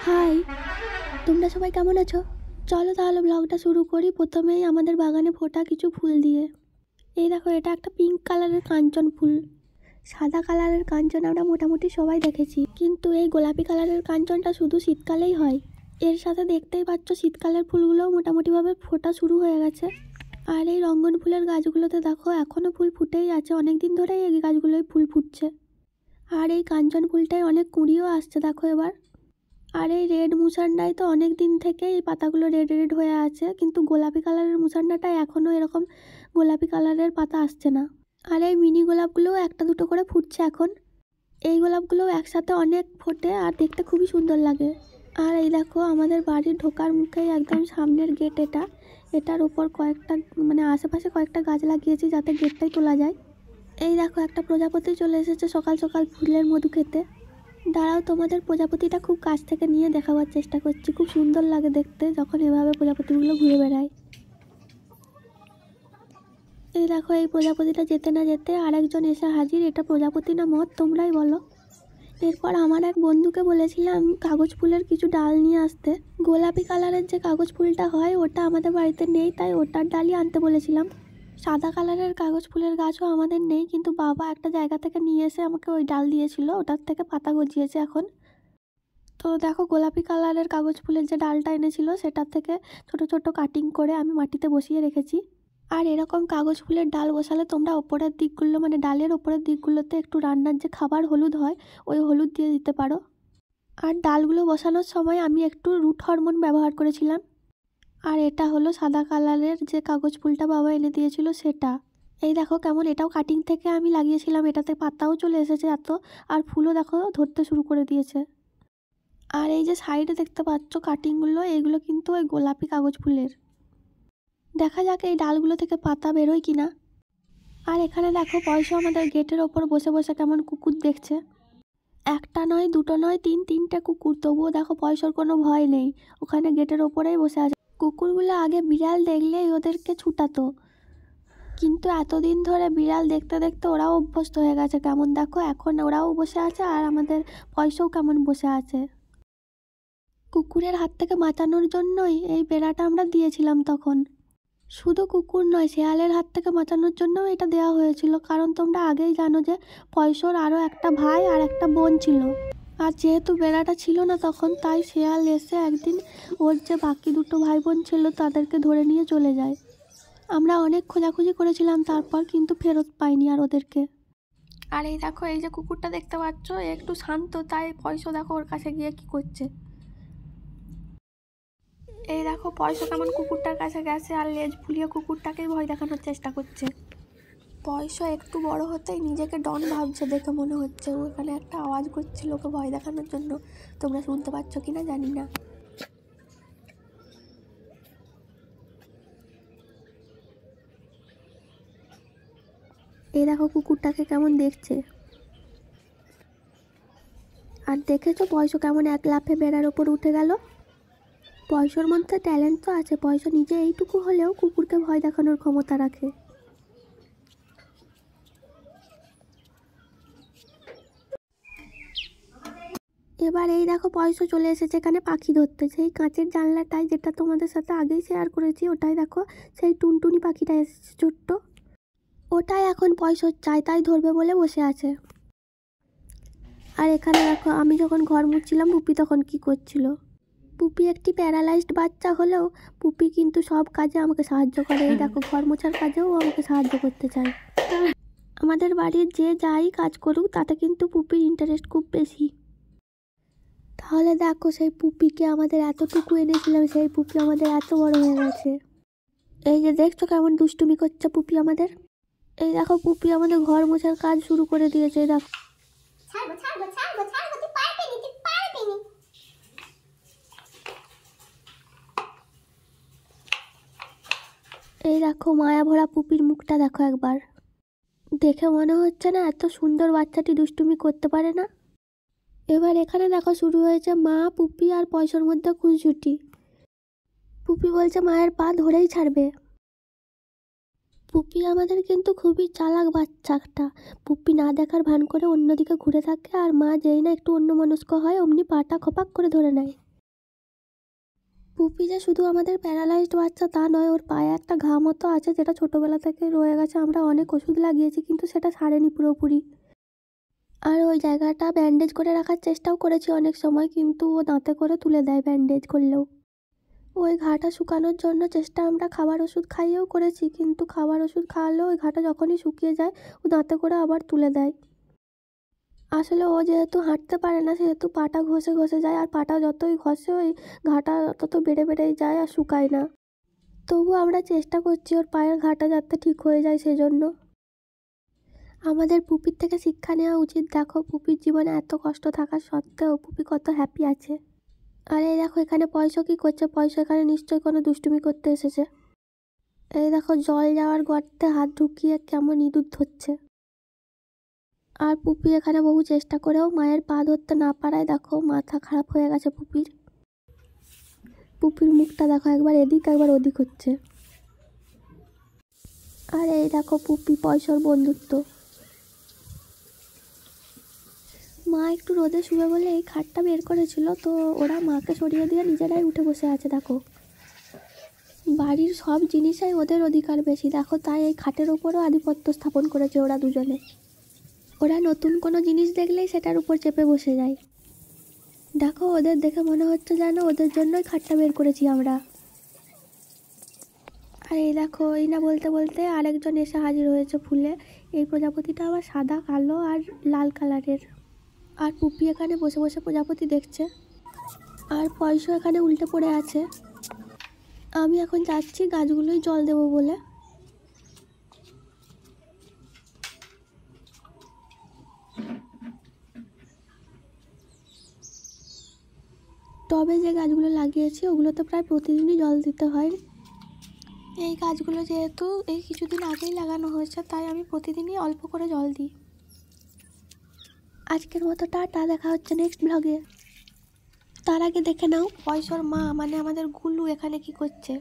High, তোমরা সবাই কেমন আছো? চলো তাহলে ব্লগটা শুরু করি প্রথমেই আমাদের বাগানে ফোটা কিছু ফুল দিয়ে। এই দেখো, এটা একটা পিঙ্ক কালারের কাঞ্চন ফুল। সাদা কালারের কাঞ্চন আমরা মোটামুটি সবাই দেখেছি, কিন্তু এই গোলাপি কালারের কাঞ্চনটা শুধু শীতকালেই হয়। এর সাথে দেখতেই পাচ্ছ শীতকালের ফুলগুলোও মোটামুটিভাবে ফোটা শুরু হয়ে গেছে। আর এই রঙ্গন ফুলের গাছগুলোতে দেখো এখনও ফুল ফুটেই আছে, অনেক দিন ধরেই এই গাছগুলোয় ফুল ফুটছে। আর এই কাঞ্চন ফুলটায় অনেক কুঁড়িও আসছে দেখো এবার। আর এই রেড মুসান্ডায় তো অনেক দিন থেকে এই পাতাগুলো রেড রেড হয়ে আছে, কিন্তু গোলাপি কালারের মুসান্ডাটায় এখনও এরকম গোলাপি কালারের পাতা আসছে না। আর এই মিনি গোলাপগুলোও একটা দুটো করে ফুটছে এখন। এই গোলাপগুলোও একসাথে অনেক ফোটে আর দেখতে খুবই সুন্দর লাগে। আর এই দেখো আমাদের বাড়ির ঢোকার মুখেই একদম সামনের গেট এটার ওপর কয়েকটা আশেপাশে কয়েকটা গাছ লাগিয়েছি যাতে গেটটাই তোলা যায়। এই দেখো একটা প্রজাপতি চলে এসেছে সকাল সকাল ফুলের মধু খেতে। দাঁড়াও, তোমাদের প্রজাপতিটা খুব কাছ থেকে নিয়ে দেখাবার চেষ্টা করছি। খুব সুন্দর লাগে দেখতে যখন এভাবে প্রজাপতিগুলো ঘুরে বেড়ায়। এই দেখো, এই প্রজাপতিটা যেতে না যেতে আরেকজন এসে হাজির। এটা প্রজাপতি না মদ তোমরাই বলো। এরপর আমার এক বন্ধুকে বলেছিলাম কাগজ ফুলের কিছু ডাল নিয়ে আসতে। গোলাপি কালারের যে কাগজ ফুলটা হয় ওটা আমাদের বাড়িতে নেই, তাই ওটার ডালই আনতে বলেছিলাম। সাদা কালারের কাগজ ফুলের গাছও আমাদের নেই, কিন্তু বাবা একটা জায়গা থেকে নিয়ে এসে আমাকে ওই ডাল দিয়েছিল, ওটার থেকে পাতা গজিয়েছে এখন। তো দেখো, গোলাপি কালারের কাগজ ফুলের যে ডালটা এনেছিল সেটার থেকে ছোট ছোট কাটিং করে আমি মাটিতে বসিয়ে রেখেছি। আর এরকম কাগজ ফুলের ডাল বসালে তোমরা ওপরের দিকগুলো ডালের ওপরের দিকগুলোতে একটু রান্নার যে খাবার হলুদ হয় ওই হলুদ দিয়ে দিতে পারো। আর ডালগুলো বসানোর সময় আমি একটু রুট হরমোন ব্যবহার করেছিলাম। আর এটা হলো সাদা কালারের যে কাগজ ফুলটা বাবা এনে দিয়েছিল সেটা। এই দেখো কেমন, এটাও কাটিং থেকে আমি লাগিয়েছিলাম, এটাতে পাতাও চলে এসেছে এত, আর ফুলও দেখো ধরতে শুরু করে দিয়েছে। আর এই যে সাইডে দেখতে পাচ্ছ কাটিংগুলো, এগুলো কিন্তু ওই গোলাপি কাগজ ফুলের। দেখা যাক এই ডালগুলো থেকে পাতা বেরোয় কিনা। আর এখানে দেখো পয়সা আমাদের গেটের ওপর বসে বসে কেমন কুকুর দেখছে। একটা নয়, দুটো নয়, তিনটে কুকুর, তবুও দেখো পয়সার কোনো ভয় নেই, ওখানে গেটের ওপরেই বসে আছে। কুকুরগুলো আগে বিড়াল দেখলেই ওদেরকে ছুটাতো, কিন্তু এতদিন ধরে বিড়াল দেখতে দেখতে ওরাও অভ্যস্ত হয়ে গেছে কেমন। দেখো এখন ওরাও বসে আছে আর আমাদের পয়সাও কেমন বসে আছে। কুকুরের হাত থেকে বাঁচানোর জন্যই এই বেড়াটা আমরা দিয়েছিলাম তখন। শুধু কুকুর নয়, শেয়ালের হাত থেকে বাঁচানোর জন্যও এটা দেওয়া হয়েছিল, কারণ তোমরা আগেই জানো যে পয়সর আরও একটা ভাই আর একটা বোন ছিল। আর যেহেতু বেড়াটা ছিল না তখন, তাই শেয়াল এসে একদিন ওর যে বাকি দুটো ভাই বোন ছিল তাদেরকে ধরে নিয়ে চলে যায়। আমরা অনেক খোঁজাখুঁজি করেছিলাম তারপর, কিন্তু ফেরত পাইনি আর ওদেরকে। আর এই দেখো, এই যে কুকুরটা দেখতে পাচ্ছ একটু শান্ত, তাই পয়সা দেখো ওর কাছে গিয়ে কি করছে। এই দেখো পয়সা কেমন কুকুরটার কাছে গেছে আর লেজ ফুলিয়ে কুকুরটাকেই ভয় দেখানোর চেষ্টা করছে। পয়সা একটু বড় হতেই নিজেকে ডন ভাবছে দেখে মনে হচ্ছে। ও এখানে একটা আওয়াজ করছিল ওকে ভয় দেখানোর জন্য, তোমরা শুনতে পাচ্ছ কিনা জানি না। এই দেখো কুকুরটাকে কেমন দেখছে। আর দেখেছো পয়সা কেমন এক লাফে বেড়ার ওপর উঠে গেল। পয়সার মধ্যে ট্যালেন্ট তো আছে, পয়সা নিজে এইটুকু হলেও কুকুরকে ভয় দেখানোর ক্ষমতা রাখে। এবার এই দেখো পয়সা চলে এসেছে এখানে পাখি ধরতে। সেই কাঁচের জানলাটায়, যেটা তোমাদের সাথে আগেই শেয়ার করেছি, ওটাই দেখো সেই টুনটুনি পাখিটা এসেছে ছোট্ট, ওটাই এখন পয়সা চাই তাই ধরবে বলে বসে আছে। আর এখানে দেখো আমি যখন ঘর মুছছিলাম পুপি তখন কি করছিল। পুপি একটি প্যারালাইজড বাচ্চা হলেও পুপি কিন্তু সব কাজে আমাকে সাহায্য করে। এই দেখো ঘর মোছার কাজেও আমাকে সাহায্য করতে চায়। আমাদের বাড়ির যে যাই কাজ করুক তাতে কিন্তু পুপির ইন্টারেস্ট খুব বেশি। তাহলে দেখো সেই পুপিকে আমাদের এতটুকু এনেছিলাম, সেই পুপি আমাদের এত বড় হয়ে গেছে। এই যে দেখছো কেমন দুষ্টুমি করছে পুপি আমাদের। এই দেখো পুপি আমাদের ঘর মোছার কাজ শুরু করে দিয়েছে। দেখো এই দেখো মায়া ভরা পুপির মুখটা দেখো একবার, দেখে মনে হচ্ছে না এত সুন্দর বাচ্চাটি দুষ্টুমি করতে পারে না। এবার এখানে দেখো শুরু হয়েছে মা, পুপি আর পয়সার মধ্যে খুনসুটি। পুপি বলছে মায়ের পা ধরেই ছাড়বে। পুপি আমাদের কিন্তু খুবই চালাক বাচ্চাটা। পুপি না দেখার ভান করে অন্যদিকে ঘুরে থাকে, আর মা যেই না একটু অন্যমনস্ক হয় অমনি পাটা খপাক করে ধরে নেয়। পুপি যে শুধু আমাদের প্যারালাইজড বাচ্চা তা নয়, ওর পায়ে একটা ঘা মতো আছে যেটা ছোটোবেলা থেকে রয়ে গেছে। আমরা অনেক ওষুধ লাগিয়েছি কিন্তু সেটা সারেনি পুরোপুরি। আর ওই জায়গাটা ব্যান্ডেজ করে রাখার চেষ্টাও করেছি অনেক সময়, কিন্তু ও দাঁতে করে তুলে দেয় ব্যান্ডেজ করলেও। ওই ঘাটা শুকানোর জন্য চেষ্টা আমরা খাবার ওষুধ খাইয়েও করেছি, কিন্তু খাবার ওষুধ খাওয়ালেও ওই ঘাটা যখনই শুকিয়ে যায় ও দাঁতে করে আবার তুলে দেয়। আসলে ও যেহেতু হাঁটতে পারে না সেহেতু পাটা ঘষে ঘষে যায়, আর পাটা যতই ঘষে ওই ঘাটা তত বেড়ে বেড়েই যায় আর শুকায় না। তবু আমরা চেষ্টা করছি ওর পায়ের ঘাটা যাতে ঠিক হয়ে যায় সেজন্য। আমাদের পুপির থেকে শিক্ষা নেওয়া উচিত। দেখো পুপির জীবনে এত কষ্ট থাকা সত্ত্বেও পুপি কত হ্যাপি আছে। আর এই দেখো এখানে পয়সা কী করছে, পয়সা এখানে নিশ্চয়ই কোনো দুষ্টুমি করতে এসেছে। এই দেখো জল যাওয়ার গর্তে হাত ঢুকিয়ে কেমন ইঁদুর ধরছে। আর পুপি এখানে বহু চেষ্টা করেও মায়ের পা ধরতে না পারায় দেখো মাথা খারাপ হয়ে গেছে পুপির। পুপির মুখটা দেখো একবার এদিক একবার ওদিক হচ্ছে। আর এই দেখো পুপি পয়সার বন্ধুত্ব। মা একটু রোদে শুয়ে বলে এই খাটটা বের করেছিল, তো ওরা মাকে সরিয়ে দিয়ে নিজেরাই উঠে বসে আছে। দেখো বাড়ির সব জিনিসই ওদের অধিকার বেশি, দেখো তাই এই খাটের ওপরও আধিপত্য স্থাপন করেছে ওরা দুজনে। ওরা নতুন কোনো জিনিস দেখলেই সেটার উপর চেপে বসে যায়। দেখো ওদের দেখে মনে হচ্ছে যেন ওদের জন্যই খাটটা বের করেছি আমরা। আর এই দেখো এই না বলতে বলতে আরেকজন এসে হাজির হয়েছে ফুলে। এই প্রজাপতিটা আবার সাদা কালো আর লাল কালারের। আর পুপি এখানে বসে বসে প্রজাপতি দেখছে, আর পয়সা এখানে উল্টে পড়ে আছে। আমি এখন যাচ্ছি গাছগুলোই জল দেবো বলে। টবে যে গাছগুলো লাগিয়েছি ওগুলোতে প্রায় প্রতিদিনই জল দিতে হয়। এই গাছগুলো যেহেতু এই কিছুদিন আগেই লাগানো হয়েছে তাই আমি প্রতিদিনই অল্প করে জল দিই। আজকের মতো টাটা, দেখা হচ্ছে নেক্সট ব্লগে। তার আগে দেখে নাও পয়সার মা মানে আমাদের গুলু এখানে কি করছে।